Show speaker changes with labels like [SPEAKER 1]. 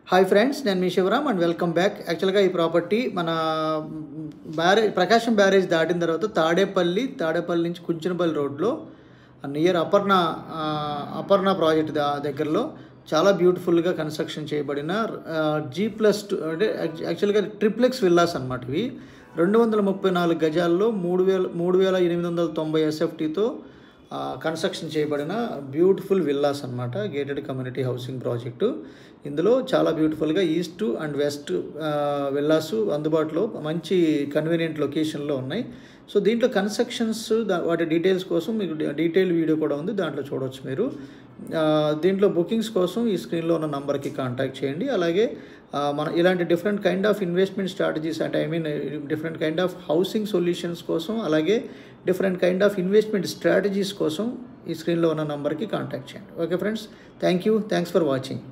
[SPEAKER 1] Hi friends, నేను మీ Shivaram and welcome back. యాక్చువల్గా ఈ ప్రాపర్టీ మన ప్రకాశం బ్యారేజ్ దాటిన తర్వాత తాడేపల్లి నుంచి కుంచనపల్లి రోడ్లో నియర్ అపర్ణ ప్రాజెక్ట్ దగ్గరలో చాలా బ్యూటిఫుల్గా కన్స్ట్రక్షన్ చేయబడిన G+2 అంటే యాక్చువల్గా ట్రిప్లెక్స్ విల్లాస్ అన్నమాట. ఇవి 234 గజాల్లో 3,890 SFTతో కన్స్ట్రక్షన్ చేయబడిన బ్యూటిఫుల్ విల్లాస్ అన్నమాట. Gated community housing project. ఇందులో చాలా బ్యూటిఫుల్గా ఈస్ట్ అండ్ వెస్ట్ విల్లాస్ అందుబాటులో మంచి కన్వీనియంట్ లొకేషన్లో ఉన్నాయి. సో దీంట్లో కన్స్ట్రక్షన్స్ వాటి డీటెయిల్స్ కోసం మీకు డీటెయిల్ వీడియో కూడా ఉంది, దాంట్లో చూడవచ్చు మీరు. దీంట్లో బుకింగ్స్ కోసం ఈ స్క్రీన్లో ఉన్న నంబర్కి కాంటాక్ట్ చేయండి. అలాగే మన ఇలాంటి different kind of investment strategies అంటే different kind of housing solutions కోసం, అలాగే different kind of investment strategies కోసం ఈ స్క్రీన్లో ఉన్న నంబర్కి కాంటాక్ట్ చేయండి. Okay friends, thanks for watching.